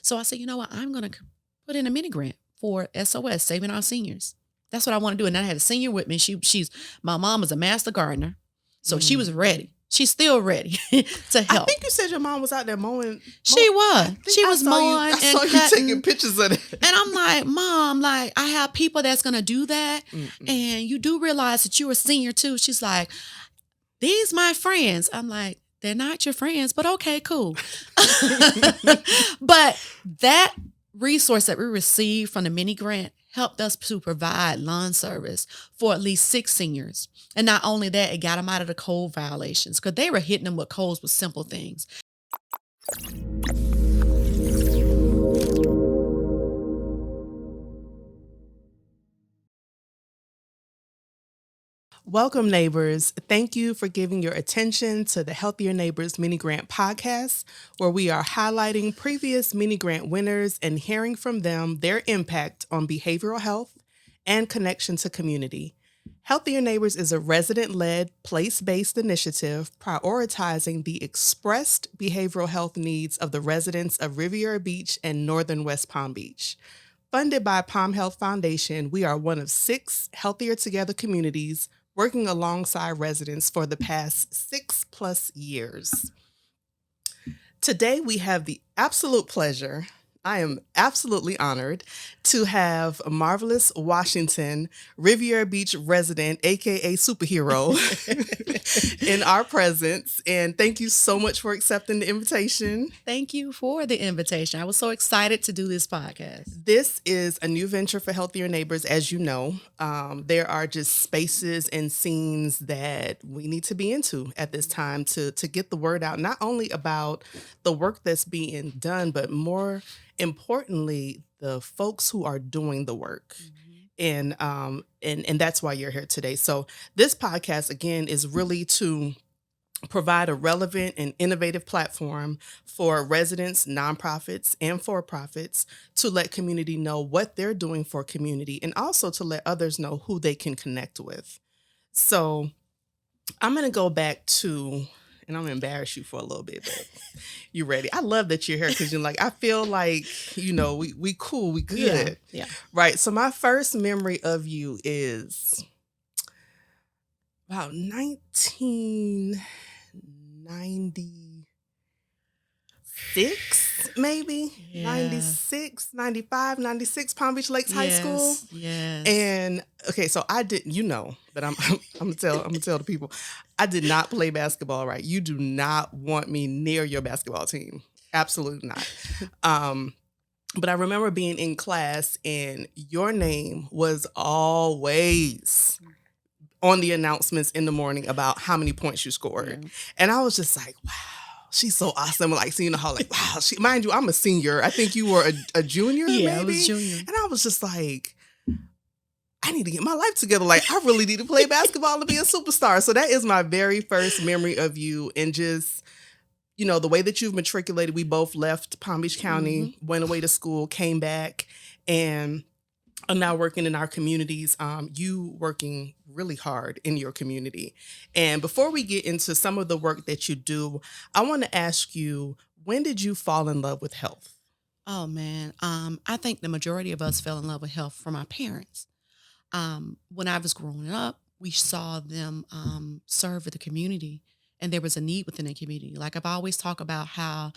So I said, you know what? I'm going to put in a mini grant for SOS, Saving Our Seniors. That's what I want to do. And I had a senior with me. My mom was a master gardener. So she was ready. She's still ready to I help. think you said your mom was out there mowing. She was. She was mowing I and saw you cutting. taking pictures of it. And I'm like, Mom, like, I have people that's going to do that. And you do realize that you're a senior too. She's like, these my friends. I'm like, they're not your friends, but okay, cool. But that resource that we received from the mini grant helped us to provide lawn service for at least 6 seniors. And not only that, it got them out of the code violations because they were hitting them with codes with simple things. Welcome, neighbors. Thank you for giving your attention to the Healthier Neighbors Mini Grant podcast, where we are highlighting previous mini grant winners and hearing from them their impact on behavioral health and connection to community. Healthier Neighbors is a resident-led, place-based initiative prioritizing the expressed behavioral health needs of the residents of Riviera Beach and northern West Palm Beach. Funded by Palm Health Foundation, we are one of 6 Healthier Together communities working alongside residents for the past 6+ years. Today, we have the absolute pleasure, I am absolutely honored, to have Marvelous Washington, Riviera Beach resident, aka superhero, in our presence. And thank you so much for accepting the invitation. Thank you for the invitation. I was so excited to do this podcast. This is a new venture for Healthier Neighbors, as you know. There are just spaces and scenes that we need to be into at this time to get the word out, not only about the work that's being done, but more importantly, the folks who are doing the work. And that's why you're here today. So this podcast, again, is really to provide a relevant and innovative platform for residents, nonprofits, and for-profits to let community know what they're doing for community and also to let others know who they can connect with. So I'm going to go back to, and I'm going to embarrass you for a little bit, but you ready? I love that you're here because you're like, I feel like, we cool, we good. Yeah. Right. So my first memory of you is about 1996, maybe. Yeah. 96, 95, 96, Palm Beach Lakes High School. Yes. And okay, so I didn't, but I'm gonna tell the people, I did not play basketball, right? You do not want me near your basketball team. Absolutely not. But I remember being in class and your name was always on the announcements in the morning about how many points you scored. And I was just like, wow, she's so awesome. Like seeing how like, wow, mind you, I'm a senior. I think you were a junior, maybe? I was junior. And I was just like, I need to get my life together. Like, I really need to play basketball to be a superstar. So that is my very first memory of you. And just, the way that you've matriculated, we both left Palm Beach County, went away to school, came back, and are now working in our communities, you working really hard in your community. And before we get into some of the work that you do, I want to ask you, when did you fall in love with health? Oh, man. I think the majority of us fell in love with health from our parents. When I was growing up, we saw them serve the community, and there was a need within the community. Like I've always talked about how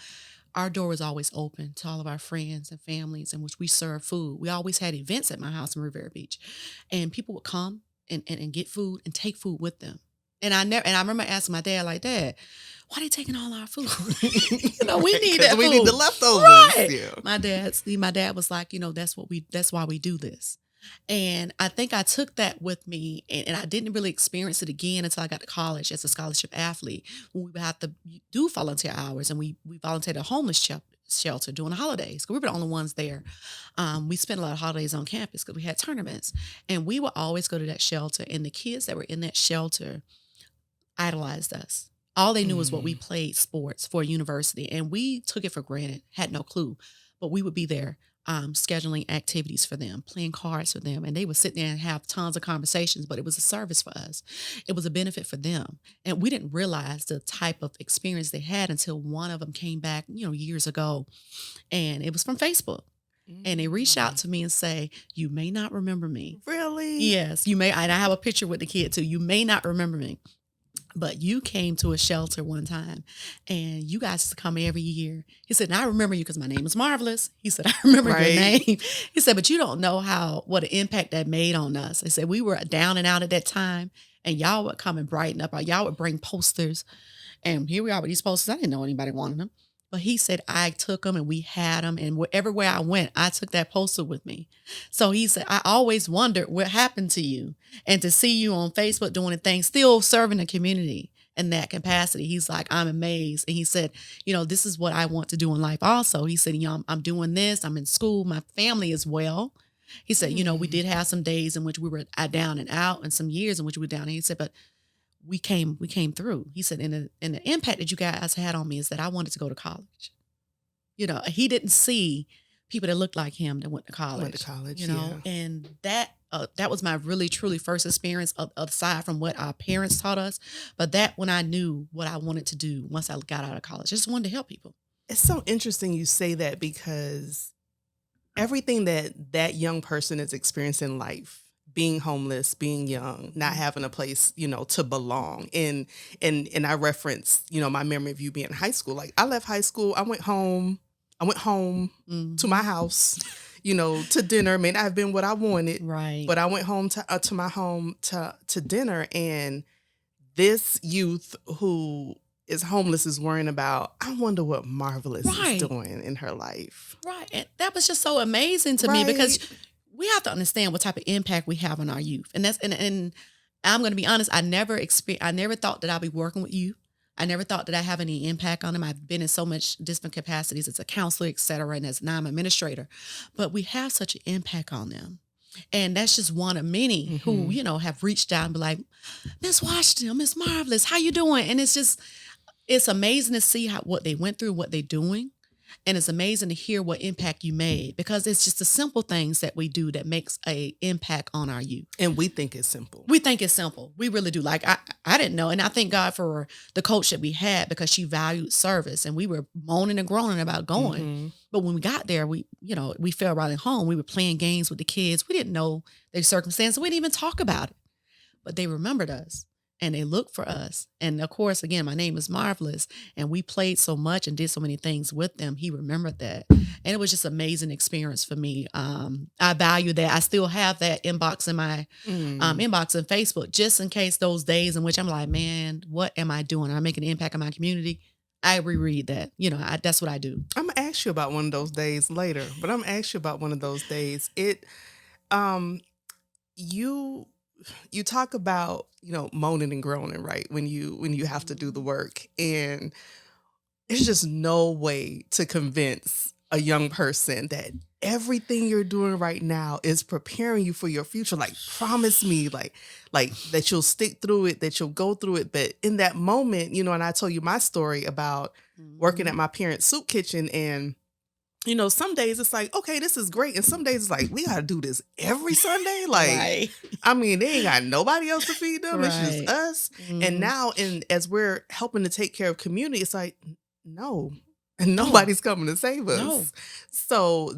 our door was always open to all of our friends and families in which we serve food. We always had events at my house in Riviera Beach, and people would come and get food and take food with them. And I remember asking my dad, like, Dad, why are they taking all our food? We need that food. We need the leftovers. Right. Yeah. My dad was like, that's why we do this. And I think I took that with me, and I didn't really experience it again until I got to college as a scholarship athlete, when we would have to do volunteer hours, and we volunteered at a homeless shelter during the holidays, because we were the only ones there. We spent a lot of holidays on campus because we had tournaments, and we would always go to that shelter, and the kids that were in that shelter idolized us. All they knew was what we played sports for university, and we took it for granted, had no clue. But we would be there scheduling activities for them, playing cards for them. And they would sit there and have tons of conversations, but it was a service for us. It was a benefit for them. And we didn't realize the type of experience they had until one of them came back, years ago. And it was from Facebook. And they reached out Mm. to me and say, you may not remember me. Really? Yes, you may. And I have a picture with the kid too. You may not remember me, but you came to a shelter one time and you guys used to come every year. He said, and I remember you because my name is Marvelous. He said, I remember your Right. name. He said, but you don't know what an impact that made on us. He said, we were down and out at that time and y'all would come and brighten up. Y'all would bring posters. And here we are with these posters. I didn't know anybody wanted them. But he said, I took them and we had them. And everywhere I went, I took that poster with me. So he said, I always wondered what happened to you. And to see you on Facebook doing the thing, still serving the community in that capacity. He's like, I'm amazed. And he said, this is what I want to do in life also. He said, I'm doing this. I'm in school. My family as well. He said, we did have some days in which we were down and out and some years in which we were down. And he said, but we came through. He said, and the impact that you guys had on me is that I wanted to go to college. He didn't see people that looked like him that went to college. Yeah. And that was my really, truly first experience aside from what our parents taught us. But that when I knew what I wanted to do once I got out of college, I just wanted to help people. It's so interesting you say that because everything that young person is experiencing in life, being homeless, being young, not having a place, to belong. And I reference, my memory of you being in high school. Like I left high school, I went home to my house, to dinner. May not have been what I wanted, Right. but I went home to my home to dinner. And this youth who is homeless is worrying about, I wonder what Marvelous Right. is doing in her life. Right. And that was just so amazing to me because we have to understand what type of impact we have on our youth. And and I'm going to be honest, I never thought that I'd be working with youth. I never thought that I have any impact on them. I've been in so much different capacities as a counselor, et cetera, and as an administrator. But we have such an impact on them. And that's just one of many who, have reached out and be like, Miss Washington, Miss Marvelous, how you doing? And it's amazing to see what they went through, what they're doing. And it's amazing to hear what impact you made because it's just the simple things that we do that makes a impact on our youth. And we think it's simple. We think it's simple. We really do. Like I didn't know. And I thank God for the coach that we had because she valued service and we were moaning and groaning about going. Mm-hmm. But when we got there, we felt right at home. We were playing games with the kids. We didn't know their circumstances. We didn't even talk about it. But they remembered us. And they looked for us. And of course, again, my name is Marvelous. And we played so much and did so many things with them. He remembered that. And it was just an amazing experience for me. I value that. I still have that inbox in my inbox on Facebook, just in case those days in which I'm like, man, what am I doing? Am I making an impact on my community? I reread that. That's what I do. I'm going to ask you about one of those days later. But I'm going to ask you about one of those days. You talk about, moaning and groaning, right? When you have to do the work. And it's just no way to convince a young person that everything you're doing right now is preparing you for your future. Like, promise me, like that you'll stick through it, that you'll go through it. But in that moment, and I told you my story about working at my parents' soup kitchen and some days it's like, okay, this is great. And some days it's like, we got to do this every Sunday. Like, Right. I mean, they ain't got nobody else to feed them. Right. It's just us. And now as we're helping to take care of community, it's like, no, and nobody's coming to save us. No. So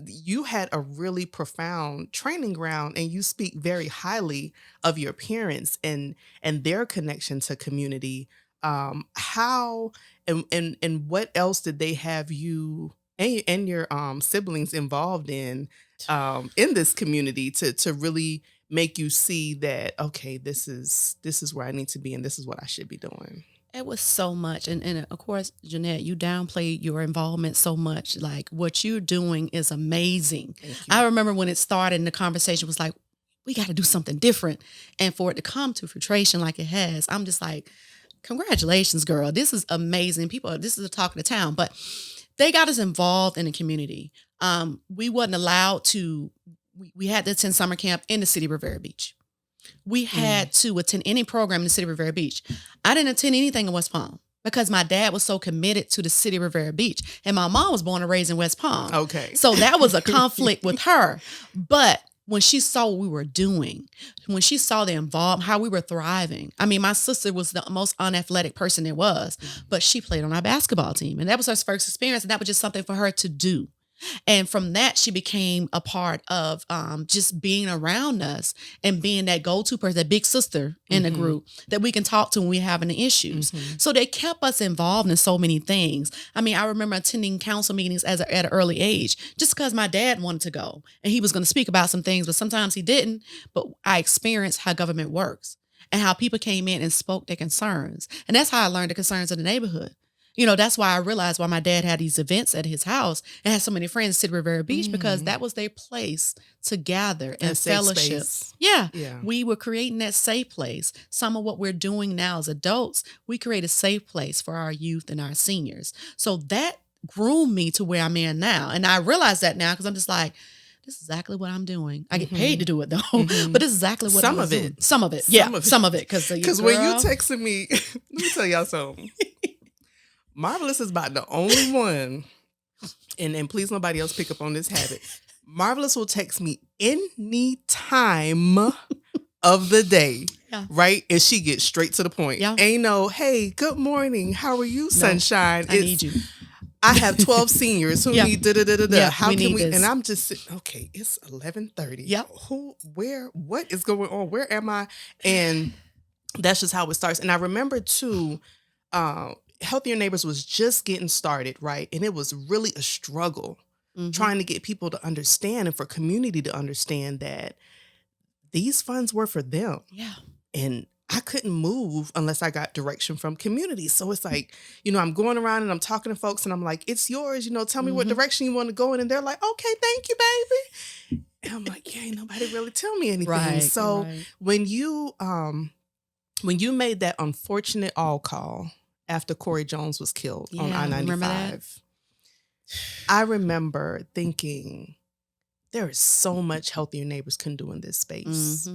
you had a really profound training ground and you speak very highly of your parents and their connection to community. How and what else did they have you and your siblings involved in this community to really make you see that, okay, this is where I need to be and this is what I should be doing? It was so much. And of course, Jeanette, you downplayed your involvement so much. Like what you're doing is amazing. I remember when it started and the conversation was like, we got to do something different. And for it to come to fruition like it has, I'm just like, congratulations, girl. This is amazing. This is the talk of the town. But they got us involved in the community. We wasn't allowed to, we had to attend summer camp in the city of Riviera Beach. We had to attend any program in the city of Riviera Beach. I didn't attend anything in West Palm. because my dad was so committed to the city of Riviera Beach, and my mom was born and raised in West Palm. Okay. So that was a conflict with her. But when she saw what we were doing, when she saw the involvement, how we were thriving. I mean, my sister was the most unathletic person there was, but she played on our basketball team. And that was her first experience. And that was just something for her to do. And from that, she became a part of just being around us and being that go-to person, that big sister in the group that we can talk to when we're having the issues. So they kept us involved in so many things. I mean, I remember attending council meetings at an early age just because my dad wanted to go and he was going to speak about some things, but sometimes he didn't. But I experienced how government works and how people came in and spoke their concerns. And that's how I learned the concerns of the neighborhood. You know, that's why I realized why my dad had these events at his house and had so many friends at Riviera Beach because that was their place to gather and fellowship. Yeah. We were creating that safe place. Some of what we're doing now as adults, we create a safe place for our youth and our seniors. So that groomed me to where I'm in now. And I realize that now because I'm just like, this is exactly what I'm doing. I get paid to do it though, but this is exactly what I'm doing. Some of it. Yeah, some of it. Because when you texted me, let me tell y'all something. Marvelous is about the only one, and please nobody else pick up on this habit. Marvelous will text me any time of the day, right? And she gets straight to the point. Ain't no, hey, good morning. How are you, sunshine? I need you. I have 12 seniors who need da-da-da-da-da. How we can need we? this. And I'm just sitting, okay, it's 11:30. Yep. What is going on? Where am I? And that's just how it starts. And I remember too, Healthier Neighbors was just getting started, right? And it was really a struggle trying to get people to understand and for community to understand that these funds were for them. Yeah. And I couldn't move unless I got direction from community. So it's like, you know, I'm going around and I'm talking to folks and I'm like, it's yours, you know, tell me what direction you want to go in. And they're like, okay, thank you, baby. And I'm like, yeah, ain't nobody really tell me anything. Right, so when you made that unfortunate all call after Corey Jones was killed on I-95, I remember thinking, there is so much Healthier Neighbors can do in this space.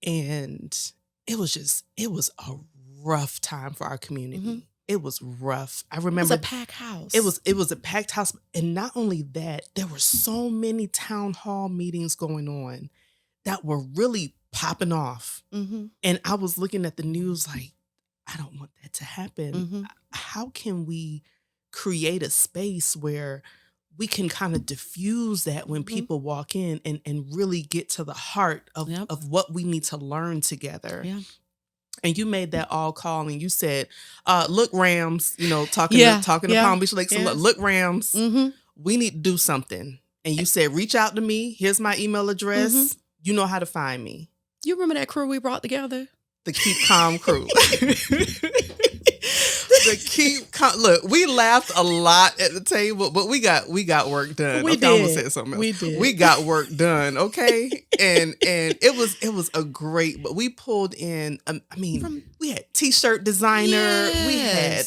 And it was a rough time for our community. It was rough. I remember it was a packed house. It was a packed house. And not only that, there were so many town hall meetings going on that were really popping off. And I was looking at the news like, I don't want that to happen. How can we create a space where we can kind of diffuse that when people walk in and really get to the heart of what we need to learn together? And you made that all call and you said, look, Rams, you know, talking to Palm Beach Lakes, look, Rams, we need to do something. And you said, reach out to me. Here's my email address. You know how to find me. You remember that crew we brought together? The Keep Calm crew. Look, we laughed a lot at the table, but we got work done. We did. I almost said something else. We did. We got work done, okay? and it was a great, but we pulled in, we had t-shirt designer, we had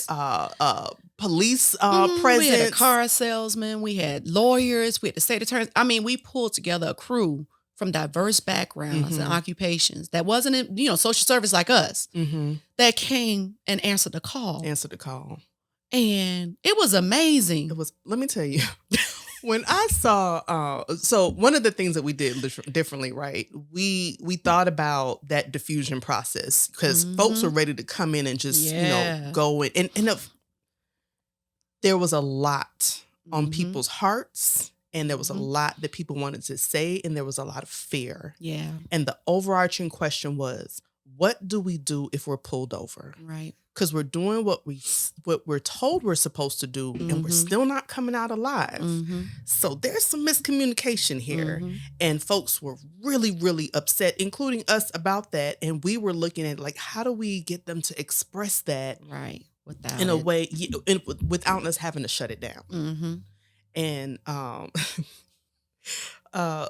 police presence. We had a car salesman, we had lawyers, we had the state attorneys. I mean, we pulled together a crew from diverse backgrounds and occupations that wasn't in, social service like us, that came and answered the call. And it was amazing. Let me tell you, when I saw, so one of the things that we did differently, right? We thought about that diffusion process because folks were ready to come in and just, go in. And there was a lot on people's hearts. And there was a lot that people wanted to say, and there was a lot of fear. Yeah. And the overarching question was, what do we do if we're pulled over? Right. Because we're doing what we're told we're supposed to do, and we're still not coming out alive. So there's some miscommunication here. And folks were really, really upset, including us, about that. And we were looking at, like, how do we get them to express that in a way, without us having to shut it down? And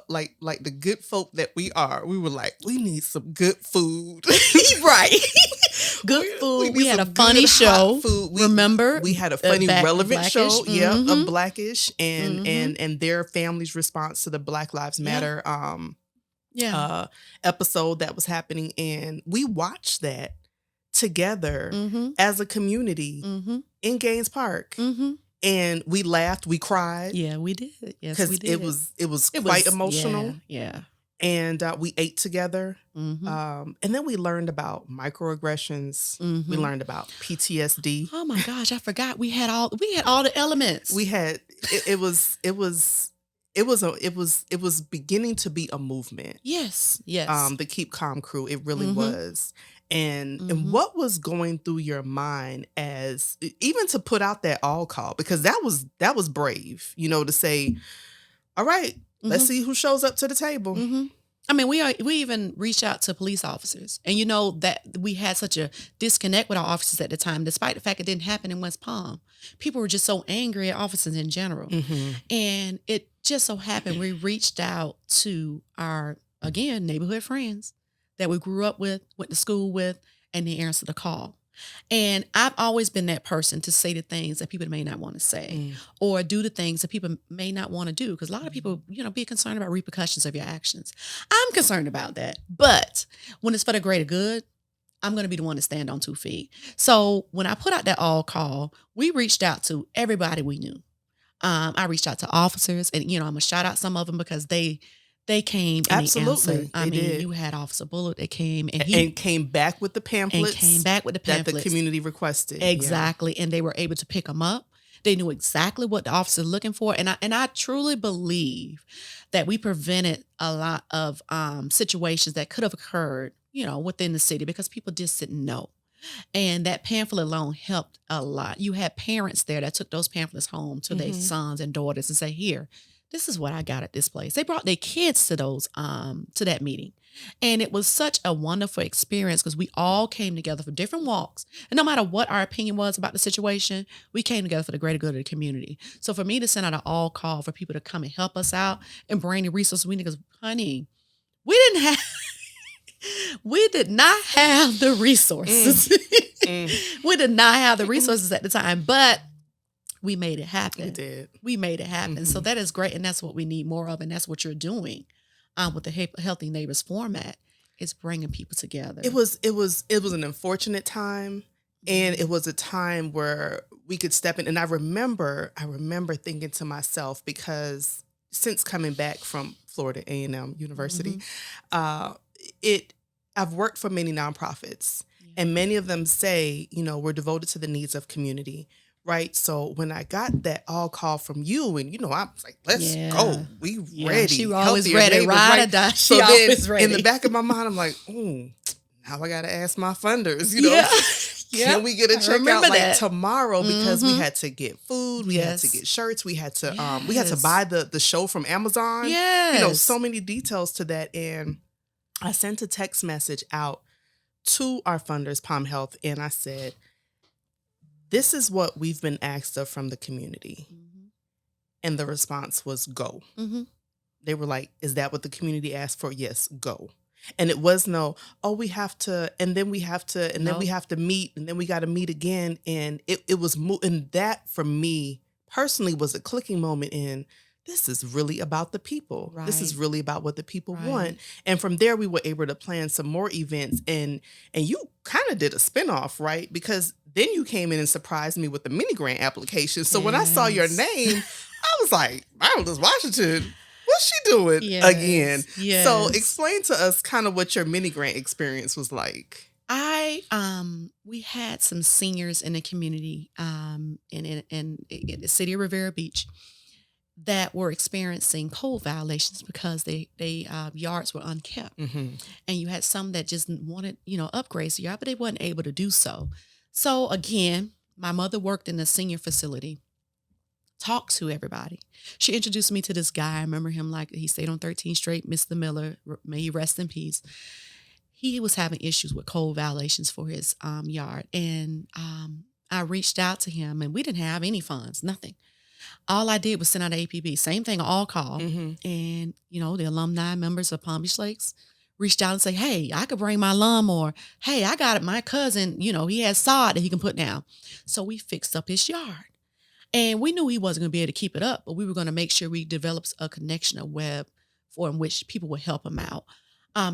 like the good folk that we are, we were like, we need some good food. Right. Good food. We had a funny show. Remember? We had a funny, relevant show, of Blackish and their family's response to the Black Lives Matter episode that was happening. And we watched that. together Mm-hmm. as a community Mm-hmm. in Gaines Park. Mm-hmm. And we laughed, we cried Yeah, we did. Yes, we because it did. was It quite was, emotional. yeah. And we ate together. Mm-hmm. And then we learned about microaggressions. We Mm-hmm. learned about PTSD. Oh my gosh, I forgot we had all the elements. We had it was beginning to be a movement. Yes. Yes. The Keep Calm crew, it really Mm-hmm. was. And Mm-hmm. what was going through your mind as even to put out that all call, because that was brave, to say, all right, let's Mm-hmm. see who shows up to the table. Mm-hmm. I mean, we even reached out to police officers, and you know that we had such a disconnect with our officers at the time, despite the fact it didn't happen in West Palm. People were just so angry at officers in general, and it just so happened we reached out to our again neighborhood friends that we grew up with, went to school with, and they answered the call. And I've always been that person to say the things that people may not want to say or do the things that people may not want to do. Because a lot of people, be concerned about repercussions of your actions. I'm concerned about that. But when it's for the greater good, I'm going to be the one to stand on 2 feet. So when I put out that all call, we reached out to everybody we knew. I reached out to officers, and I'm gonna shout out some of them because they came and Absolutely, they answered. I they mean, did. you had Officer Bullet that came and And came back with the pamphlets. that the community requested. Yeah. Exactly, and they were able to pick them up. They knew exactly what the officer's looking for, and I truly believe that we prevented a lot of situations that could have occurred, within the city because people just didn't know. And that pamphlet alone helped a lot. You had parents there that took those pamphlets home to their sons and daughters and say, "Here, this is what I got at this place." They brought their kids to those to that meeting. And it was such a wonderful experience because we all came together for different walks. And no matter what our opinion was about the situation, we came together for the greater good of the community. So for me to send out an all call for people to come and help us out and bring the resources we need, because honey, we didn't have we did not have the resources. We did not have the resources at the time, but we made it happen. We did. We made it happen. So that is great, and that's what we need more of, and that's what you're doing with the Healthy Neighbors format. Is bringing people together. It was an unfortunate time, and it was a time where we could step in. And I remember thinking to myself, because since coming back from Florida A&M University, I've worked for many nonprofits, and many of them say, we're devoted to the needs of community. Right. So when I got that all call from you, and I was like, let's go. We ready. She was always Healthier ready. Neighbors, Ride or right? die. So She then always ready. in the back of my mind, I'm like, now I gotta ask my funders, Yeah. Can we get a check out remember like that. tomorrow? Because we had to get food, we had to get shirts, we had to buy the show from Amazon. Yes. So many details to that. And I sent a text message out to our funders, Palm Health, and I said, this is what we've been asked of from the community. And the response was go. They were like, is that what the community asked for? Yes, go. And it was no, we have to, and then we have to, and then we have to meet, and then we got to meet again. And it was, and that for me personally was a clicking moment in, this is really about the people. Right. This is really about what the people want. And from there, we were able to plan some more events. And you kind of did a spinoff, right? Because then you came in and surprised me with the mini grant application. So when I saw your name, I was like, Marilyn Washington, what's she doing again? Yes. So explain to us kind of what your mini grant experience was like. We had some seniors in the community in the city of Riviera Beach that were experiencing code violations because they yards were unkept. And you had some that just wanted, upgrades to yard, but they weren't able to do so. So again, my mother worked in a senior facility, talked to everybody. She introduced me to this guy. I remember him like he stayed on 13th Street, Mr. Miller, may he rest in peace. He was having issues with code violations for his yard. And I reached out to him, and we didn't have any funds, nothing. All I did was send out an APB, same thing, all call. And, the alumni members of Palm Beach Lakes reached out and say, hey, I could bring my alum, or, hey, I got it. My cousin, he has sod that he can put down. So we fixed up his yard. And we knew he wasn't going to be able to keep it up, but we were going to make sure we developed a connection, a web in which people would help him out.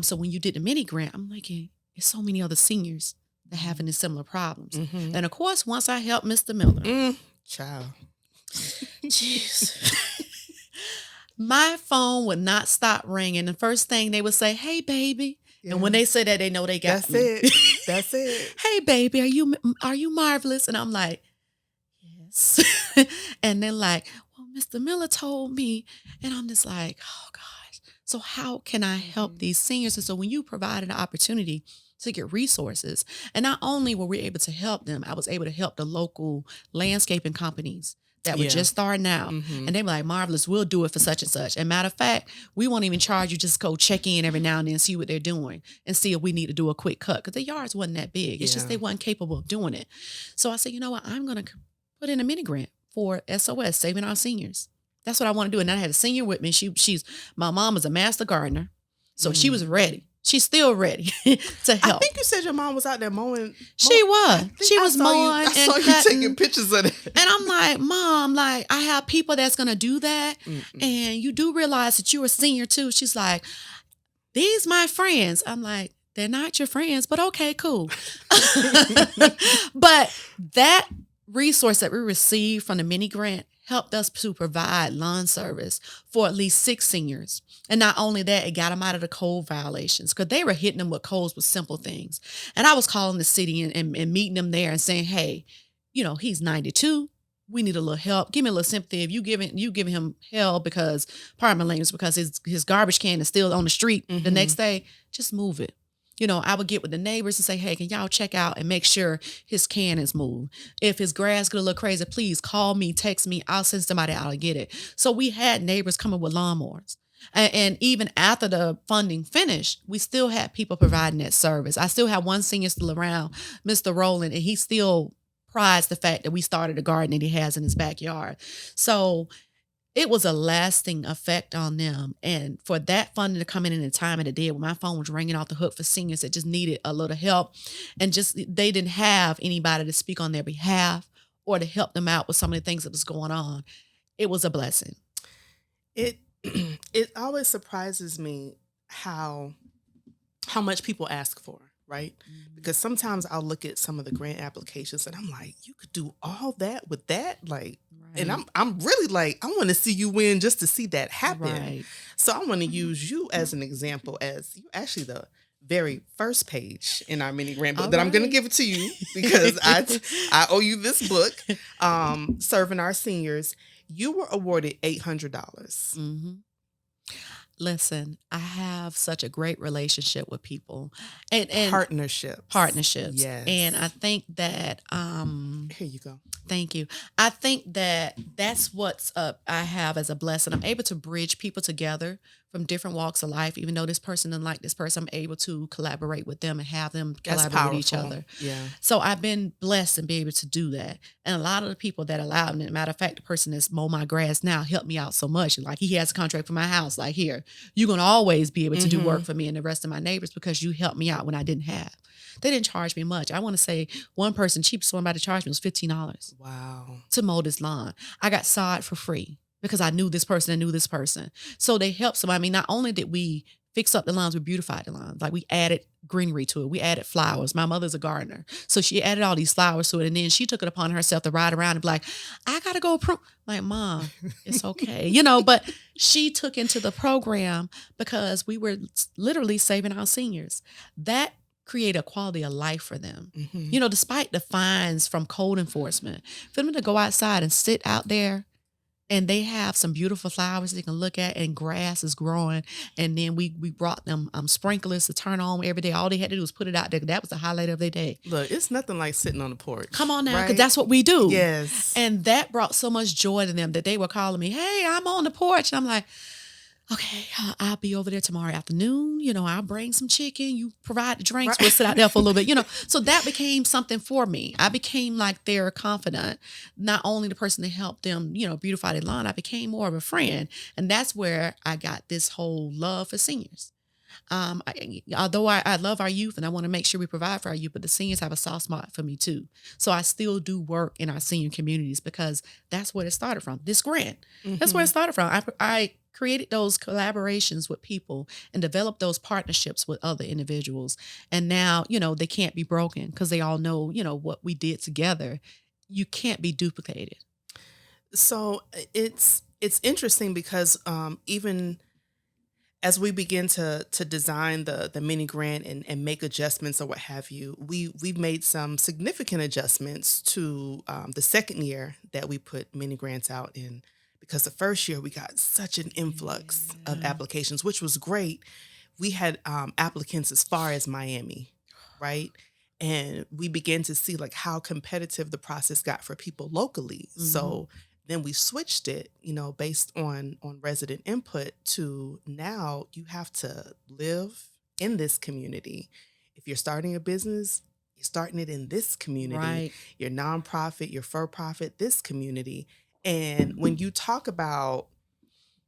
So when you did the mini grant, I'm like, there's so many other seniors that having these similar problems. Mm-hmm. And of course, once I helped Mr. Miller, Child. jeez, my phone would not stop ringing. The first thing they would say, "Hey, baby." Yeah. And when they say that, they know they got That's me. it. That's it. "Hey, baby, are you marvelous?" And I'm like, "Yes." And they're like, "Well, Mr. Miller told me," and I'm just like, "Oh gosh." So how can I help these seniors? And so when you provide an opportunity to get resources, and not only were we able to help them, I was able to help the local landscaping companies that were Yeah. just starting out. Mm-hmm. And they were like, "Marvelous, we'll do it for such and such." And matter of fact, we won't even charge you, just go check in every now and then, see what they're doing and see if we need to do a quick cut. Because the yards wasn't that big. It's just Yeah. they wasn't capable of doing it. So I said, you know what? I'm going to put in a mini grant for SOS, Saving Our Seniors. That's what I want to do. And I had a senior with me. She's my mom is a master gardener. So she was ready. She's still ready to help. I think you said your mom was out there mowing. She was. She was mowing I saw and you cutting. taking pictures of it. And I'm like, "Mom, like I have people that's gonna do that, and you do realize that you're a senior too." She's like, "These my friends." I'm like, "They're not your friends, but okay, cool." But that resource that we received from the mini grant helped us to provide lawn service for at least 6 seniors. And not only that, it got them out of the code violations because they were hitting them with codes with simple things. And I was calling the city and meeting them there and saying, "Hey, you know, he's 92. We need a little help. Give me a little sympathy. If you giving him hell because, pardon my language, because his garbage can is still on the street the next day, just move it." You know, I would get with the neighbors and say, "Hey, can y'all check out and make sure his can is moved? If his grass gonna look crazy, please call me, text me. I'll send somebody out and get it." So we had neighbors coming with lawnmowers. And even after the funding finished, we still had people providing that service. I still have one senior still around, Mr. Rowland, and he still prides the fact that we started a garden that he has in his backyard. So it was a lasting effect on them. And for that funding to come in the time it did, when my phone was ringing off the hook for seniors that just needed a little help and just they didn't have anybody to speak on their behalf or to help them out with some of the things that was going on, it was a blessing. It it always surprises me how much people ask for, right? Because sometimes I'll look at some of the grant applications and I'm like, you could do all that with that, like, and I'm really like, I want to see you win just to see that happen. Right. So I want to use you as an example, as you actually the very first page in our mini grant book All that I'm going to right. give it to you because I owe you this book, Serving Our Seniors. You were awarded $800. Mm-hmm. Listen, I have such a great relationship with people and partnerships. Yes. And I think that Here you go. thank you. I think that that's what's up I have as a blessing. I'm able to bridge people together from different walks of life. Even though this person didn't like this person, I'm able to collaborate with them and have them That's collaborate with each powerful. other. Yeah. So I've been blessed and be able to do that. And a lot of the people that allowed me, matter of fact, the person that's mow my grass now helped me out so much. Like he has a contract for my house. Like here, you're going to always be able to do work for me and the rest of my neighbors because you helped me out when I didn't have. They didn't charge me much. I want to say one person, cheapest one by the charge me was $15 Wow. to mow this lawn. I got sod for free because I knew this person and knew this person. So they helped somebody. I mean, not only did we fix up the lawns, we beautified the lawns. Like we added greenery to it. We added flowers. My mother's a gardener. So she added all these flowers to it. And then she took it upon herself to ride around and be like, "I got to go prune." Like, "Mom, it's okay." You know, but she took into the program because we were literally saving our seniors. That create a quality of life for them. You know, despite the fines from code enforcement, for them to go outside and sit out there and they have some beautiful flowers they can look at and grass is growing. And then we brought them sprinklers to turn on every day. All they had to do was put it out there. That was the highlight of their day. Look, it's nothing like sitting on the porch. Come on now, because right? that's what we do. Yes. And that brought so much joy to them that they were calling me, "Hey, I'm on the porch." And I'm like, "Okay, I'll be over there tomorrow afternoon. You know, I'll bring some chicken. You provide the drinks. Right. We'll sit out there for a little bit." You know, so that became something for me. I became like their confidant, not only the person that helped them, you know, beautify their lawn. I became more of a friend, and that's where I got this whole love for seniors. Although I love our youth and I want to make sure we provide for our youth, but the seniors have a soft spot for me too. So I still do work in our senior communities because that's where it started from. This grant, that's where it started from. I created those collaborations with people and developed those partnerships with other individuals. And now, they can't be broken because they all know, what we did together. You can't be duplicated. So it's interesting because even as we begin to design the mini grant and make adjustments or what have you, we've made some significant adjustments to the second year that we put mini grants out in, because the first year we got such an influx of Yeah. applications, which was great. We had applicants as far as Miami, right? And we began to see like how competitive the process got for people locally. Mm-hmm. So then we switched it, based on resident input, to now you have to live in this community. If you're starting a business, you're starting it in this community. Right. Your nonprofit, your for profit, this community. And when you talk about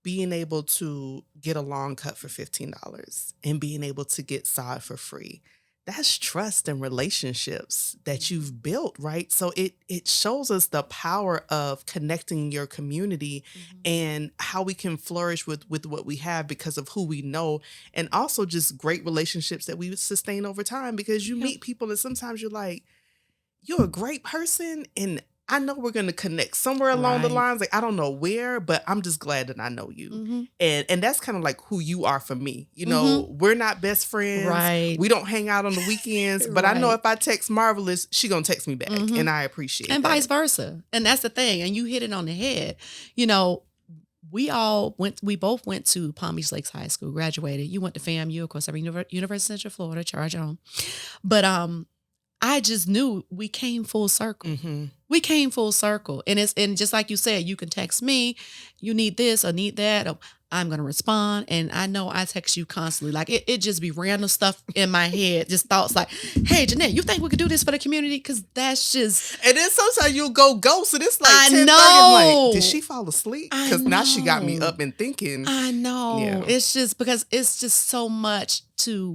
being able to get a long cut for $15 and being able to get sod for free, that's trust and relationships that you've built, right? So it shows us the power of connecting your community Mm-hmm. and how we can flourish with what we have because of who we know, and also just great relationships that we sustain over time, because you Yeah. meet people and sometimes you're like, you're a great person, and I know we're going to connect somewhere along the Right. lines. Like, I don't know where, but I'm just glad that I know you. Mm-hmm. And that's kind of like who you are for me. Mm-hmm. We're not best friends. Right. We don't hang out on the weekends, but I know Right. if I text Marvelous, she going to text me back, Mm-hmm. and I appreciate And that. vice versa. And that's the thing. And you hit it on the head. We both went to Palm Beach Lakes High School, graduated. You went to FAMU, of course, University of Central Florida, charge on. But I just knew we came full circle. Mm-hmm. We came full circle. And just like you said, you can text me, you need this or need that. Or I'm going to respond. And I know I text you constantly. Like it just be random stuff in my head. Just thoughts like, hey, Jeanette, you think we could do this for the community? Because that's just. And then sometimes you'll go ghost, and it's like I 10:30. know. I'm like, did she fall asleep? I Because now she got me know. up and thinking. I know. Yeah. It's just because it's just so much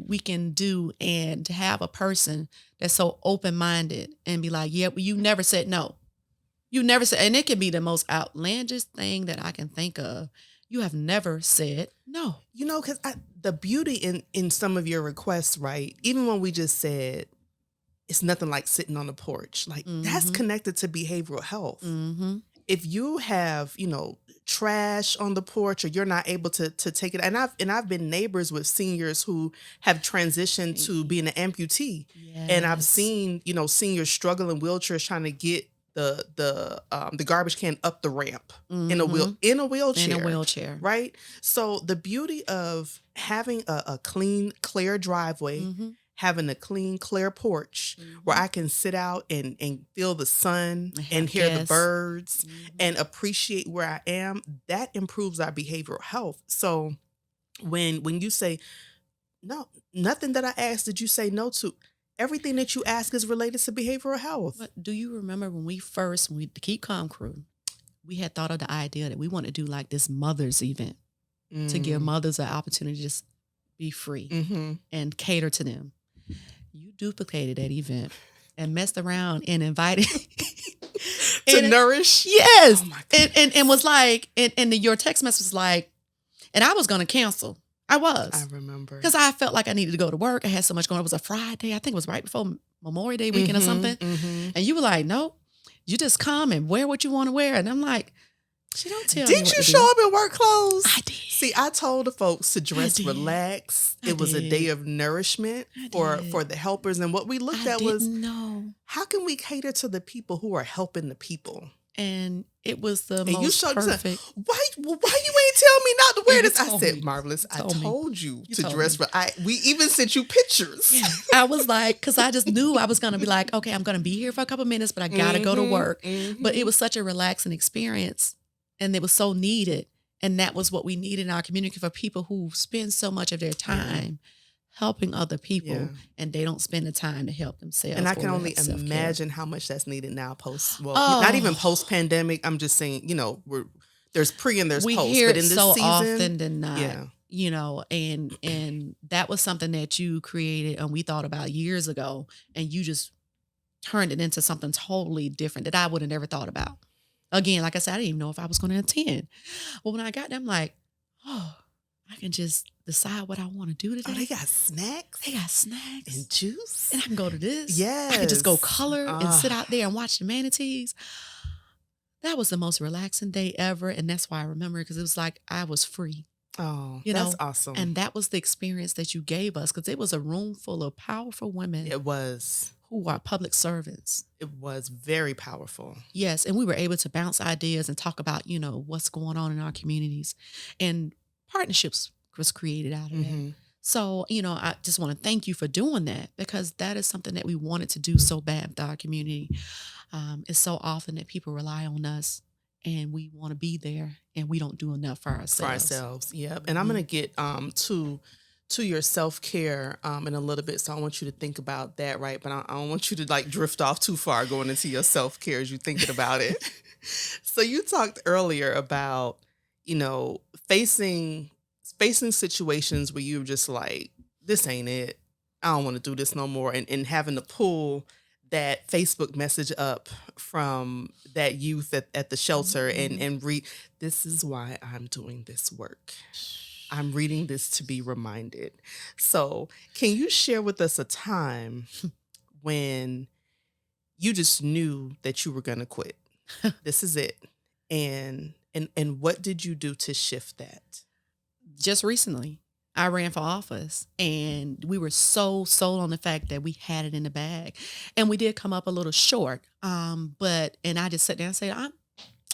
we can do, and to have a person that's so open-minded and be like, yeah, but you never said no. You never said, and it can be the most outlandish thing that I can think of. You have never said no. Because the beauty in some of your requests, right? Even when we just said it's nothing like sitting on the porch, like that's Mhm. connected to behavioral health. Mm-hmm. If you have, trash on the porch, or you're not able to take it, and I've been neighbors with seniors who have transitioned to being an amputee, and I've Yes. seen, seniors struggle in wheelchairs trying to get the garbage can up the ramp in a Mhm. wheelchair. In a wheelchair. Right? So the beauty of having a clean, clear driveway, Mhm. having a clean, clear porch where I can sit out and feel the sun And have and hear the guests. birds Mhm. and appreciate where I am, that improves our behavioral health. So when you say, no, nothing that I asked did you say no to, everything that you ask is related to behavioral health. But do you remember when the Keep Calm crew, we had thought of the idea that we want to do like this mothers event to give mothers an opportunity to just be free Mm-hmm. and cater to them. You duplicated that event and messed around and invited To nourish? Yes. Oh my God. And was like, and your text message was like, and I was going to cancel. I I was. remember. Because I felt like I needed to go to work. I had so much going on. It was a Friday. I think it was right before Memorial Day weekend or something. Mm-hmm. And you were like, no, you just come and wear what you want to wear. And I'm like, she don't tell me Did what you to show do. up in work clothes? I did. See, I told the folks to dress did. relaxed. I It was a did. day of nourishment I for did. the helpers. And what we looked I at was, didn't know. how can we cater to the people who are helping the people? And it was the And you most showed perfect. why you ain't tell me not to wear You this? I told said, me. Marvelous, You I told me. told you You to told dress me. we even sent you pictures. I was like, because I just knew I was going to be like, okay, I'm going to be here for a couple minutes, but I got to go to work. But it was such a relaxing experience, and it was so needed. And that was what we need in our community for people who spend so much of their time helping other people, Yeah. and they don't spend the time to help themselves. And I or can only have self-care. imagine how much that's needed now not even Oh. post pandemic. I'm just saying, there's pre and there's We post. hear But it in this so season, often than not. yeah. And that was something that you created and we thought about years ago, and you just turned it into something totally different that I would have never thought about. Again, like I said, I didn't even know if I was going to attend. Well, when I got there, I'm like, oh, I can just decide what I want to do Oh, they today. got snacks They got snacks. and juice. And I can go to this. I could just go Yes. color and sit out there and watch the manatees. That was the most relaxing day ever. And that's why I remember it, because it was like I was free, Oh, you that's know? awesome. And that was the experience that you gave us, because it was a room full of powerful women It was. who are public servants. It was very powerful. Yes. And we were able to bounce ideas and talk about, what's going on in our communities. And partnerships was created out of that. Hmm. So, I just want to thank you for doing that, because that is something that we wanted to do so bad with our community. It's so often that people rely on us and we want to be there and we don't do enough for For ourselves. ourselves. Yep. And I'm gonna get to your self-care in a little bit. So I want you to think about that, right? But I don't want you to like drift off too far going into your self-care as you're thinking about it. So you talked earlier about, you know, facing situations where you're just like, this ain't it. I don't want to do this no more. And having to pull that Facebook message up from that youth at the shelter Mhm. and read, this is why I'm doing this work. I'm reading this to be reminded. So, can you share with us a time when you just knew that you were going to quit? This is it. And what did you do to shift that? Just recently, I ran for office and we were so sold on the fact that we had it in the bag. And we did come up a little short. And I just sat there and said,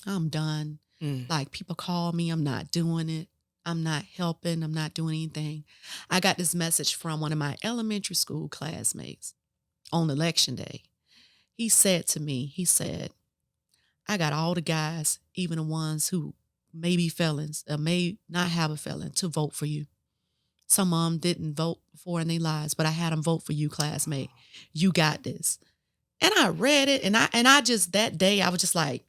I'm done. Mm. Like, people call me, I'm not doing it. I'm not helping. I'm not doing anything. I got this message from one of my elementary school classmates on election day. He said to me, he said, I got all the guys, even the ones who may be felons or may not have a felon, to vote for you. Some of them didn't vote before in their lives, but I had them vote for you, classmate. You got this. And I read it, and I just, that day I was just like,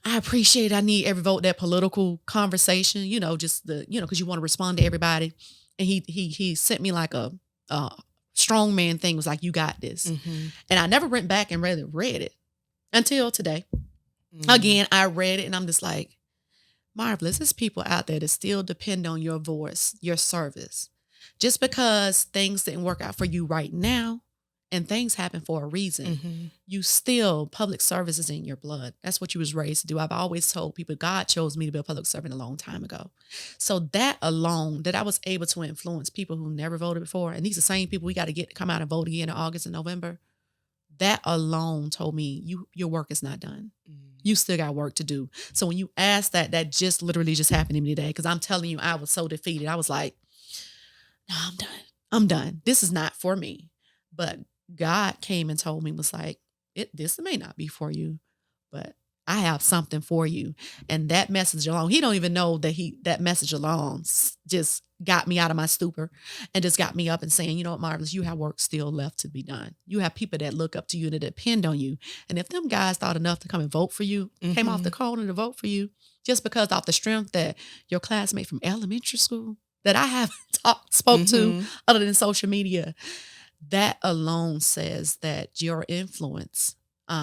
I appreciate, I need every vote, that political conversation, just because you want to respond to everybody. And he sent me like a strong man thing, was like, you got this. Mm-hmm. And I never went back and really read it until today. Mm-hmm. Again, I read it and I'm just like, Marvelous, there's people out there that still depend on your voice, your service. Just because things didn't work out for you right now, and things happen for a reason, Mm-hmm. you still, public service is in your blood. That's what you was raised to do. I've always told people, God chose me to be a public servant a long time ago. So that alone, that I was able to influence people who never voted before, and these are the same people we got to get to come out and vote again in August and November, that alone told me, your work is not done. You still got work to do. So when you ask that, that just literally just happened to me today, because I'm telling you, I was so defeated. I was like, no, I'm done. I'm done. This is not for me. But God came and told me, was like, this may not be for you, but I have something for you. And that message alone, he don't even know that that message alone just got me out of my stupor and just got me up and saying, you know what, Marvelous, you have work still left to be done. You have people that look up to you, that depend on you. And if them guys thought enough to come and vote for you, came off the corner to vote for you, just because off the strength that your classmate from elementary school that I haven't spoke to other than social media, that alone says that your influence,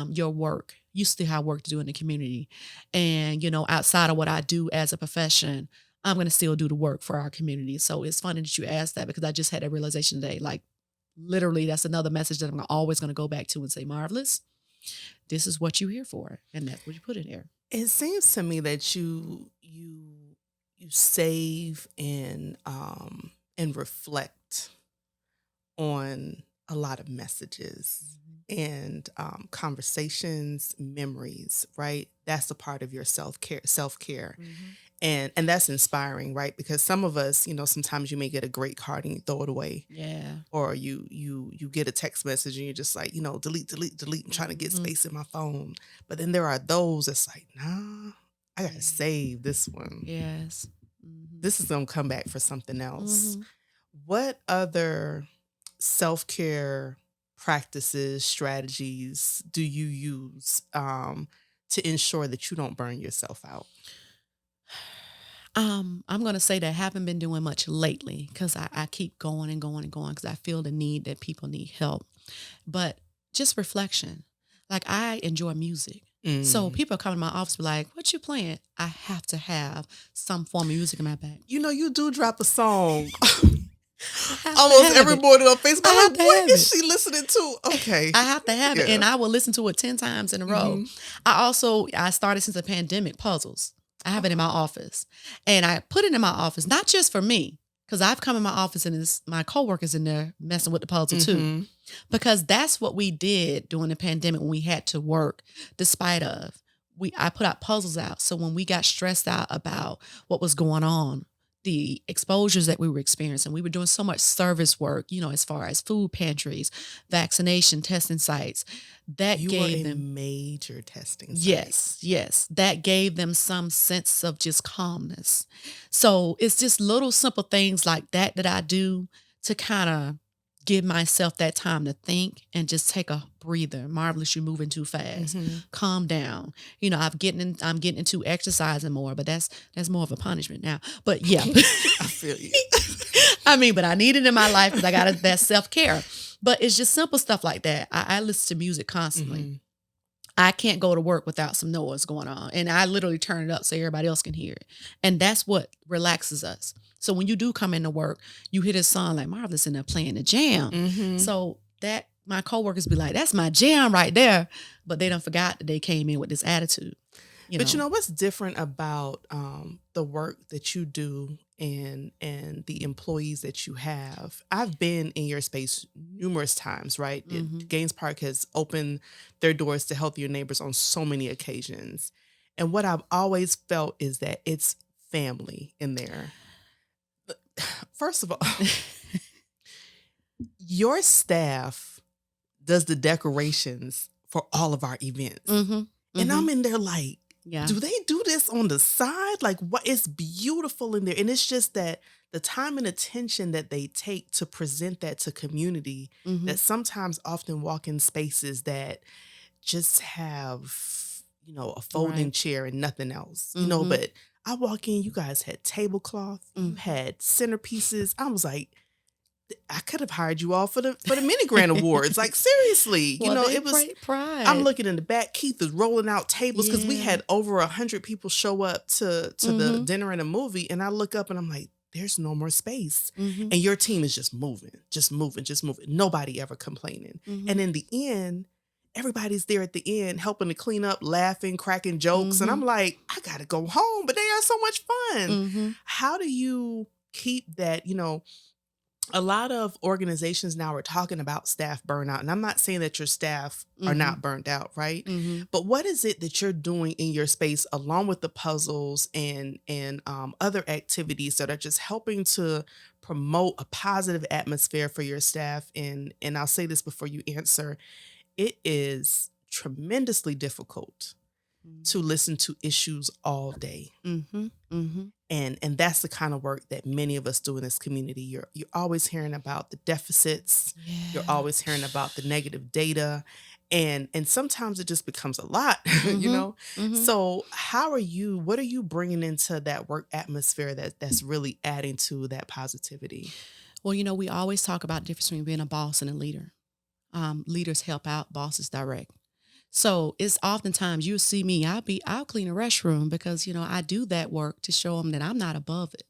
your work, you still have work to do in the community. And, outside of what I do as a profession, I'm going to still do the work for our community. So it's funny that you asked that, because I just had a realization today, like literally that's another message that I'm always going to go back to and say, Marvelous, this is what you're here for. And that's what you put in there. It seems to me that you save and reflect on a lot of messages and conversations, memories, right? That's a part of your self-care. And that's inspiring, right? Because some of us, sometimes you may get a great card and you throw it away. Yeah. Or you get a text message and you're just like, delete, delete, delete. I'm trying to get space in my phone. But then there are those that's like, nah, I gotta save this one. Yes. This is gonna come back for something else. What other self-care practices, strategies do you use to ensure that you don't burn yourself out? I'm going to say that I haven't been doing much lately, because I keep going and going and going, because I feel the need that people need help. But just reflection. Like, I enjoy music. So Mm. people come to my office be like, "What you playing?" I have to have some form of music in my bag. You know, you do drop a song I have to almost have every it. morning on Facebook. I I'm have like, to what have is it. she listening to? Okay. I have to have it, Yeah. and I will listen to it 10 times in a row. Hmm. I started since the pandemic puzzles. I have it in my office, and I put it in my office not just for me, because I've come in my office and my coworkers in there messing with the puzzle too, Hmm. because that's what we did during the pandemic when we had to work. Despite of I put out puzzles out, so when we got stressed out about what was going on, the exposures that we were experiencing. We were doing so much service work, as far as food pantries, vaccination testing sites. That You were gave a them, major testing site. yes, yes, that gave them some sense of just calmness. So it's just little simple things like that I do to kind of give myself that time to think and just take a breather. Marvelous, you're moving too fast. Hmm. Calm down. I'm getting into exercising more, but that's more of a punishment now. But yeah. I feel you. I mean, but I need it in my life because I got that self-care. But it's just simple stuff like that. I listen to music constantly. Hmm. I can't go to work without some noise going on. And I literally turn it up so everybody else can hear it. And that's what relaxes us. So when you do come into work, you hear this song like Marvelous in there playing the jam. Hmm. So that my coworkers be like, that's my jam right there. But they don't forgot that they came in with this attitude. But you know what's different about the work that you do and the employees that you have? I've been in your space numerous times, right? Hmm. Gaines Park has opened their doors to healthier neighbors on so many occasions. And what I've always felt is that it's family in there. First of all, your staff does the decorations for all of our events. Hmm. And Hmm. I'm in there like, Yeah. do they do this on the side? Like, what? It's beautiful in there. And it's just that the time and attention that they take to present that to community Hmm. that sometimes often walk in spaces that just have, a folding Right. chair and nothing else, Hmm. but I walk in, you guys had tablecloth, you Hmm. had centerpieces. I was like, I could have hired you all for the mini grant awards. Like seriously, Well, they it was. take I'm pride. looking in the back. Keith is rolling out tables because we Yeah. had over 100 people show up to the Hmm. dinner and a movie, and I look up and I'm like, "There's no more space," Hmm. and your team is just moving, just moving, just moving. Nobody ever complaining, and Hmm. in the end, everybody's there at the end helping to clean up, laughing, cracking jokes, and I'm Hmm. like, I gotta go home, but they are so much fun. Hmm. How do you keep that? A lot of organizations now are talking about staff burnout. And I'm not saying that your staff are Hmm. not burnt out, right? Hmm. But what is it that you're doing in your space along with the puzzles and other activities that are just helping to promote a positive atmosphere for your staff? And I'll say this before you answer. It is tremendously difficult to listen to issues all day. Hmm. Hmm. And that's the kind of work that many of us do in this community. You're always hearing about the deficits, you're Yeah. always hearing about the negative data, and sometimes it just becomes a lot, you Hmm. know. Hmm. So what are you bringing into that work atmosphere that's really adding to that positivity? Well, we always talk about the difference between being a boss and a leader. Leaders help out, bosses direct. So it's oftentimes you'll see me, I'll clean a restroom because, I do that work to show them that I'm not above it.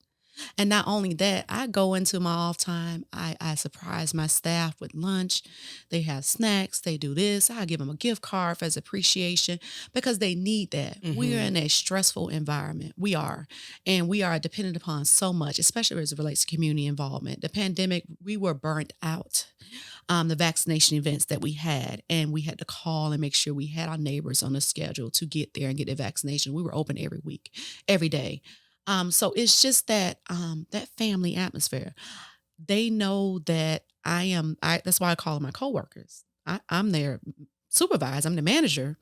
And not only that, I go into my off time. I surprise my staff with lunch. They have snacks. They do this. I give them a gift card as appreciation because they need that. We are Hmm. in a stressful environment. We are. And we are dependent upon so much, especially as it relates to community involvement. The pandemic, we were burnt out. The vaccination events that we had, and we had to call and make sure we had our neighbors on the schedule to get there and get their vaccination. We were open every week, every day. So it's just that family atmosphere. They know that I am. That's why I call them my coworkers. I'm their supervisor. I'm the manager.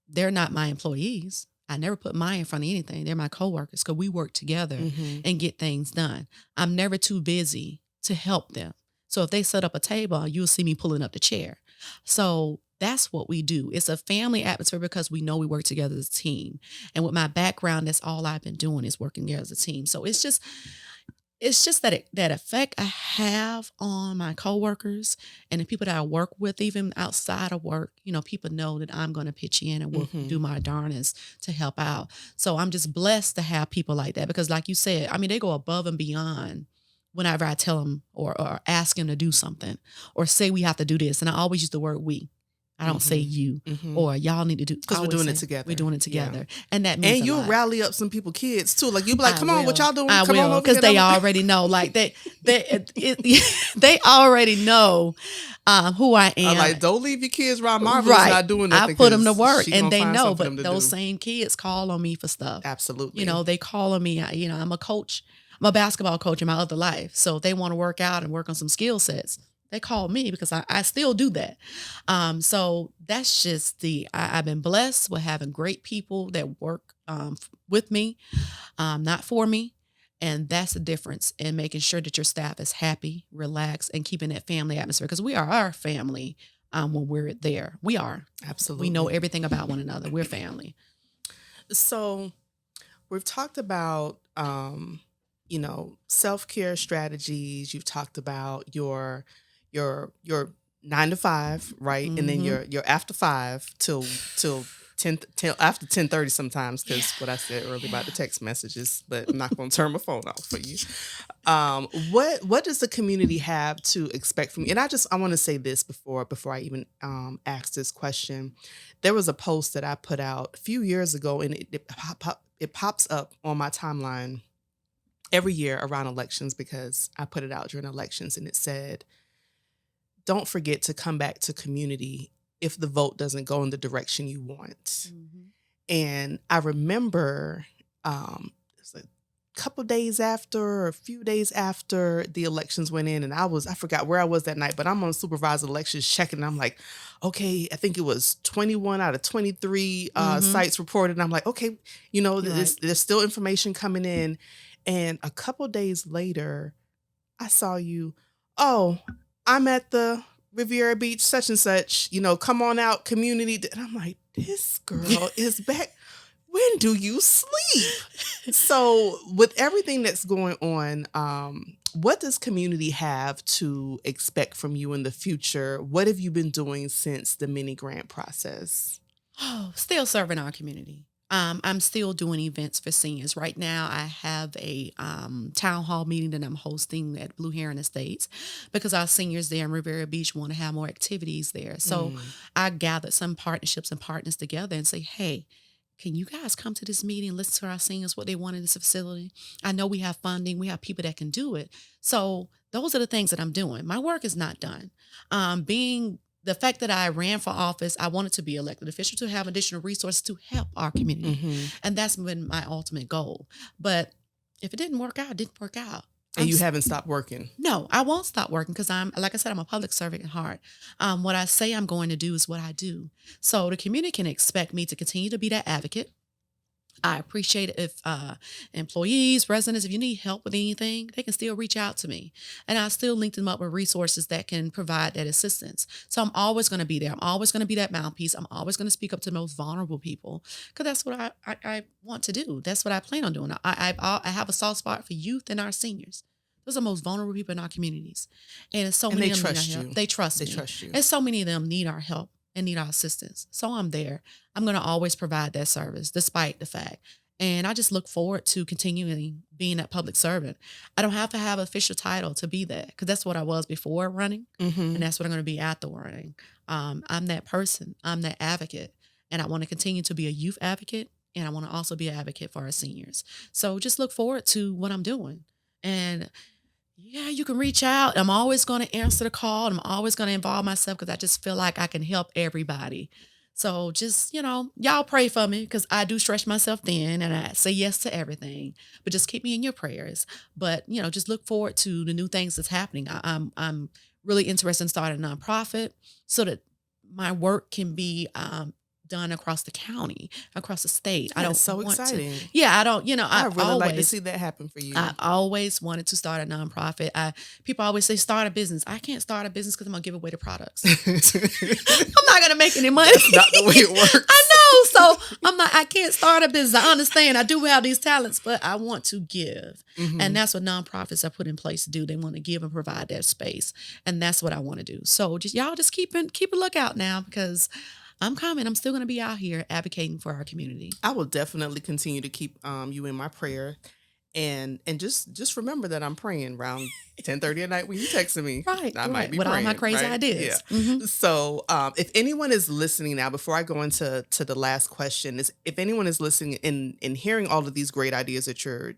They're not my employees. I never put my in front of anything. They're my coworkers because we work together Hmm. and get things done. I'm never too busy to help them. So if they set up a table, you'll see me pulling up the chair. So that's what we do. It's a family atmosphere because we know we work together as a team. And with my background, that's all I've been doing is working there as a team. So it's just it's just that effect I have on my coworkers and the people that I work with, even outside of work. People know that I'm going to pitch in and will do Mhm. my darnest to help out. So I'm just blessed to have people like that because, like you said, I mean, they go above and beyond whenever I tell them or ask them to do something or say we have to do this. And I always use the word we. I don't say Mhm. you Mhm. or y'all need to do. I Because we're always doing it say we're together. doing it Yeah. together, and that means And a you'll lot. rally up some people, kids too. Like you be like, I come on, what will. y'all doing? I Come on will, over because here. they already know. Like they already know who I I'm am. like, don't leave your kids around Marvelous Right. not doing I nothing put them to because work, she and gonna they find know. something for them But to those do. same kids call on me for stuff. Absolutely. They call on me. I'm a coach. I'm a basketball coach in my other life. So if they want to work out and work on some skill sets, they call me because I still do that. So that's just I've been blessed with having great people that work with me, not for me. And that's the difference in making sure that your staff is happy, relaxed, and keeping that family atmosphere. Because we are our family when we're there. We are. We know Absolutely. everything about one another. We're family. So we've talked about self-care strategies. You've talked about your 9 to 5, right? And then Mm-hmm. your after 5 till 10 till after 10:30 sometimes, Yeah. because what I said earlier about the Yeah. text messages, but I'm not gonna turn my phone off for you. What does the community have to expect from you? And I want to say this before I even ask this question. There was a post that I put out a few years ago, and it pops up on my timeline every year around elections because I put it out during elections, and it said, "Don't forget to come back to community if the vote doesn't go in the direction you want." Mm-hmm. And I remember it was a couple days after, or a few days after the elections went in, and I forgot where I was that night, but I'm on supervised elections checking. And I'm like, okay, I think it was 21 out of 23 Mm-hmm. sites reported. And I'm like, okay, You're right. there's still information coming in. And a couple days later, I saw you. Oh, I'm at the Riviera Beach, such and such. Come on out, community. And I'm like, this girl is back. When do you sleep? So, with everything that's going on, what does community have to expect from you in the future? What have you been doing since the mini grant process? Oh, still serving our community. I'm still doing events for seniors. Right now, I have a town hall meeting that I'm hosting at Blue Heron Estates because our seniors there in Riviera Beach want to have more activities there. So Mm. I gathered some partnerships and partners together and say, hey, can you guys come to this meeting and listen to our seniors, what they want in this facility? I know we have funding, we have people that can do it. So those are the things that I'm doing. My work is not done. Being the fact that I ran for office, I wanted to be elected official to have additional resources to help our community. Hmm. And that's been my ultimate goal. But if it didn't work out, it didn't work out. And I'm you s- haven't stopped working. no, I won't stop working because like I said, I'm a public servant at heart. What I say I'm going to do is what I do. So the community can expect me to continue to be that advocate. I appreciate it if employees, residents, if you need help with anything, they can still reach out to me. And I still link them up with resources that can provide that assistance. So I'm always going to be there. I'm always going to be that mouthpiece. I'm always going to speak up to the most vulnerable people because that's what I want to do. That's what I plan on doing. I have a soft spot for youth and our seniors. Those are the most vulnerable people in our communities. And so And many they of them need trust our help. you. They trust They me. trust you. And so many of them need our help and need our assistance. So I'm there. I'm going to always provide that service despite the fact. And I just look forward to continuing being that public servant. I don't have to have an official title to be that because that's what I was before running. Hmm. And that's what I'm going to be after running. I'm that person. I'm that advocate. And I want to continue to be a youth advocate. And I want to also be an advocate for our seniors. So just look forward to what I'm doing. And yeah, you can reach out. I'm always going to answer the call. I'm always going to involve myself because I just feel like I can help everybody. So just, y'all pray for me because I do stretch myself thin and I say yes to everything. But just keep me in your prayers. But, just look forward to the new things that's happening. I'm really interested in starting a nonprofit so that my work can be done across the county, across the state. I That is don't so want to, exciting. yeah, I don't, I really like to see that happen for I you. always wanted to start a nonprofit. People always say start a business. I can't start a business because I'm gonna give away the products. That's I'm not gonna make any money. not the way it I works. So I'm like, I can't start a business. I understand I do have these talents, but I want to give. And that's what nonprofits are put in place to do. They want to give and provide that space. And that's what I want to do. So just y'all just keep a lookout now because I'm coming. I'm still going to be out here advocating for our community. I will definitely continue to keep you in my prayer. And just remember that I'm praying around 10:30 at night when you texting me. Right, I might be with all praying, my crazy right? ideas. Yeah. So if anyone is listening now, before I go into the last question, is if anyone is listening and hearing all of these great ideas that you're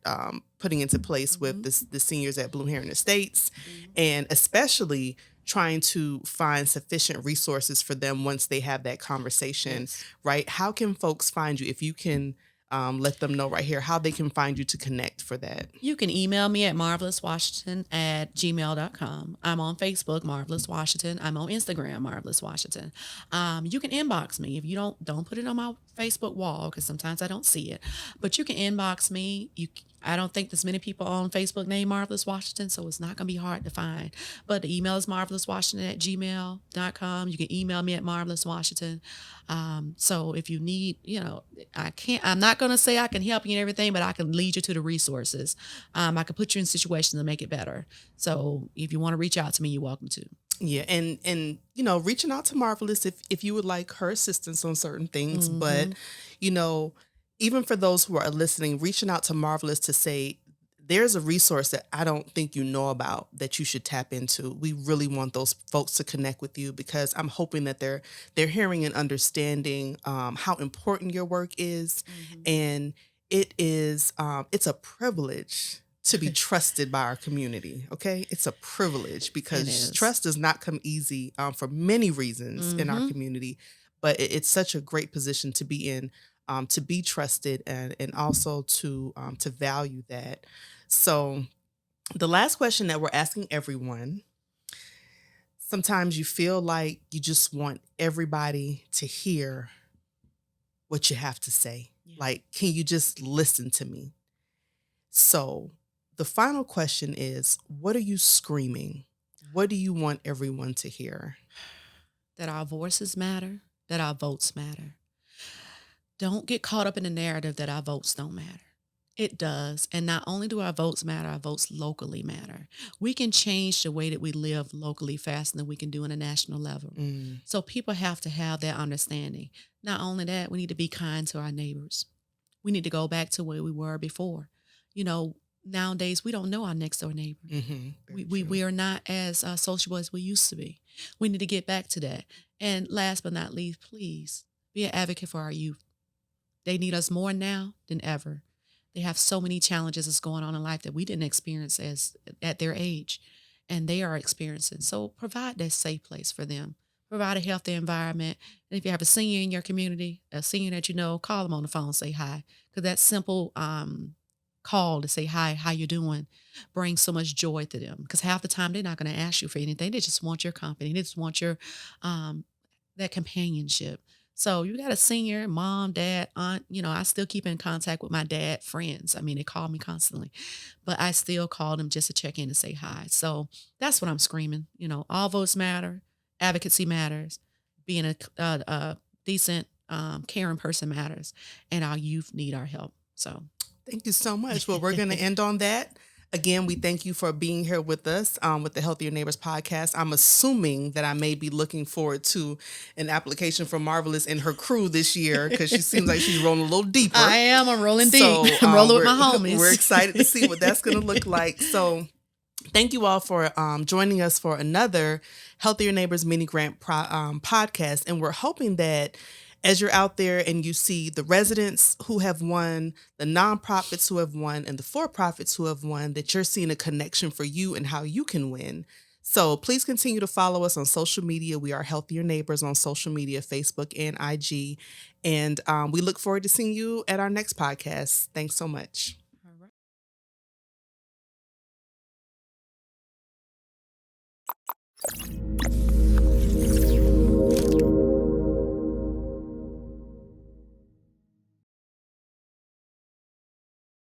putting into place with the seniors at Blue Heron Estates, and especially trying to find sufficient resources for them once they have that conversation, Yes. right? How can folks find you if you can let them know right here how they can find you to connect for that? You can email me at marvelouswashington@gmail.com. I'm on Facebook, Marvelous Washington. I'm on Instagram, Marvelous Washington. You can inbox me if you don't put it on my Facebook wall because sometimes I don't see it. But you can inbox me. I don't think there's many people on Facebook named Marvelous Washington, so it's not going to be hard to find. But the email is marvelouswashington@gmail.com. You can email me at Marvelous Washington. So if you need, I'm not going to say I can help you in everything, but I can lead you to the resources. I can put you in situations to make it better. So if you want to reach out to me, you're welcome to. Yeah, and reaching out to Marvelous if you would like her assistance on certain things, but you know, even for those who are listening, reaching out to Marvelous to say there's a resource that I don't think you know about that you should tap into. We really want those folks to connect with you because I'm hoping that they're hearing and understanding how important your work is, and it's a privilege to be trusted by our community. Okay, it's a privilege because trust does not come easy for many reasons in our community, but it's such a great position to be in. To be trusted and also to value that. So the last question that we're asking everyone, sometimes you feel like you just want everybody to hear what you have to say. Yeah. Like, can you just listen to me? So the final question is, what are you screaming? What do you want everyone to hear? That our voices matter, that our votes matter. Don't get caught up in the narrative that our votes don't matter. It does. And not only do our votes matter, our votes locally matter. We can change the way that we live locally faster than we can do on a national level. So people have to have that understanding. Not only that, we need to be kind to our neighbors. We need to go back to where we were before. Nowadays we don't know our next door neighbor. We are not as sociable as we used to be. We need to get back to that. And last but not least, please be an advocate for our youth. They need us more now than ever. They have so many challenges that's going on in life that we didn't experience at their age, and they are experiencing. So provide that safe place for them. Provide a healthy environment. And if you have a senior in your community, a senior that you know, call them on the phone, say hi. Because that simple call to say hi, how you doing, brings so much joy to them. Because half the time they're not going to ask you for anything. They just want your company. They just want your that companionship. So you got a senior, mom, dad, aunt, I still keep in contact with my dad friends. I mean, they call me constantly, but I still call them just to check in and say hi. So that's what I'm screaming. All votes matter. Advocacy matters. Being a decent, caring person matters. And our youth need our help. So thank you so much. Well, we're going to end on that. Again, we thank you for being here with us with the Healthier Neighbors podcast. I'm assuming that I may be looking forward to an application for Marvelous and her crew this year because she seems like she's rolling a little deeper. I am. I'm rolling deep. I'm rolling with my homies. We're excited to see what that's going to look like. So thank you all for joining us for another Healthier Neighbors mini grant podcast. And we're hoping that as you're out there and you see the residents who have won, the nonprofits who have won, and the for-profits who have won, that you're seeing a connection for you and how you can win. So please continue to follow us on social media. We are Healthier Neighbors on social media, Facebook and IG. And we look forward to seeing you at our next podcast. Thanks so much.